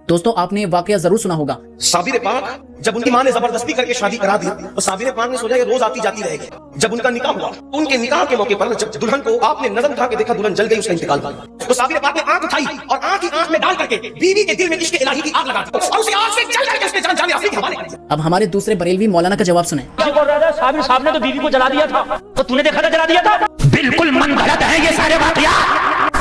दोस्तों आपने ये वाकया जरूर सुना होगा। साबिर पाक जब उनकी माँ ने जबरदस्ती करके शादी करा दी तो साबिर पाक ने सोचा ये रोज आती जाती रहेगी। जब उनका निकाह हुआ, उनके निकाह के मौके पर जब दुल्हन को आपने नजर उठा के देखा, दुल्हन जल गई, उसका इंतकाल हुआ। तो साबिर पाक ने आंख उठाई और आंख की आंख में डाल करके बीवी के दिल में इश्क इलाही की आग लगा दी और उसी आग से जल करके उसने जान जाने के हवाले कर दिया। अब हमारे दूसरे बरेलवी मौलाना का जवाब सुने। साबिर साहब ने तो बीवी को जला दिया था, तो तूने देखा था जला दिया था? बिल्कुल मन गलत है ये सारे वाकया।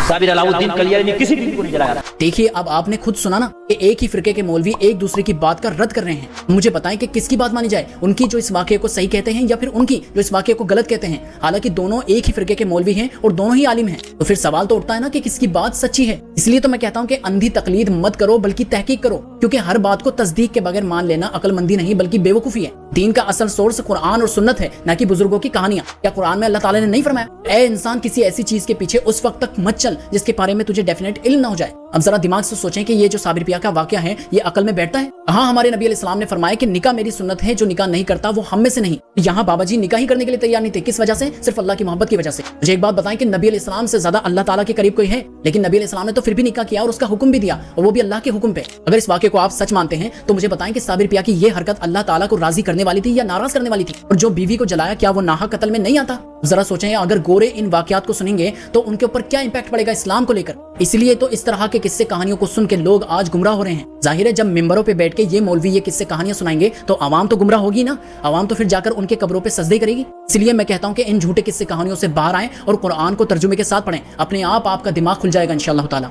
साबिर अलाउद्दीन कलियारी ने किसी बीवी को नहीं जलाया था। देखिए अब आपने खुद सुना ना कि एक ही फिरके के मौलवी एक दूसरे की बात का रद्द कर रहे हैं। मुझे बताएं कि किसकी बात मानी जाए, उनकी जो इस वाकये को सही कहते हैं या फिर उनकी जो इस वाकये को गलत कहते हैं। हालांकि दोनों एक ही फिरके के मौलवी हैं और दोनों ही आलिम हैं, तो फिर सवाल तो उठता है ना कि किसकी बात सच्ची है। इसलिए तो मैं कहता हूँ कि अंधी तकलीद मत करो बल्कि तहकीक करो, क्योंकि हर बात को तस्दीक के बगैर मान लेना अक्लमंदी नहीं बल्कि बेवकूफी है। दीन का असल सोर्स कुरान और सुन्नत है, न कि बुजुर्गों की कहानियां। क्या कुरान में अल्लाह ताला ने नहीं फरमाया, ऐ इंसान किसी ऐसी चीज के पीछे उस वक्त तक मत चल जिसके बारे में तुझे डेफिनेट इल्म ना हो जाए। अब जरा दिमाग से सोचें कि ये जो साबिर पिया का वाकया है ये अकल में बैठता है? हाँ, हमारे नबी अलैहिस्सलाम ने फरमाया कि निकाह मेरी सुन्नत है, जो निकाह नहीं करता वो हम में से नहीं। यहाँ बाबा जी निकाह ही करने के लिए तैयार नहीं थे। किस वजह से? सिर्फ अल्लाह की मोहब्बत की वजह से। मुझे एक बात बताएं कि नबी अलैहिस्सलाम से ज्यादा अल्लाह ताला के करीब कोई है? लेकिन नबी अलैहिस्सलाम ने तो फिर भी निकाह किया और उसका हुक्म भी दिया, और वो भी अल्लाह के हुक्म पे। अगर इस वाकये को आप सच मानते हैं तो मुझे बताएं कि साबिर पिया की ये हरकत अल्लाह ताला को राजी करने वाली थी या नाराज करने वाली थी? और जो बीवी को जलाया क्या वो नाहक कत्ल में नहीं आता? जरा सोचें, अगर गोरे इन वाकयात को सुनेंगे तो उनके ऊपर क्या इंपैक्ट पड़ेगा इस्लाम को लेकर। इसलिए तो इस तरह के किस्से कहानियों को सुन के लोग आज गुमराह हो रहे हैं। जाहिर है जब मिंबरों पे बैठ के ये मौलवी ये किस्से कहानियां सुनाएंगे तो आवाम तो गुमराह होगी ना। आवाम तो फिर जाकर उनके कब्रों पे सजदे करेगी। इसलिए मैं कहता हूं कि इन झूठे किस्से कहानियों से बाहर आएं और कुरान को तर्जुमे के साथ पढ़ें। अपने आप आपका दिमाग खुल जाएगा इंशाअल्लाह ताला।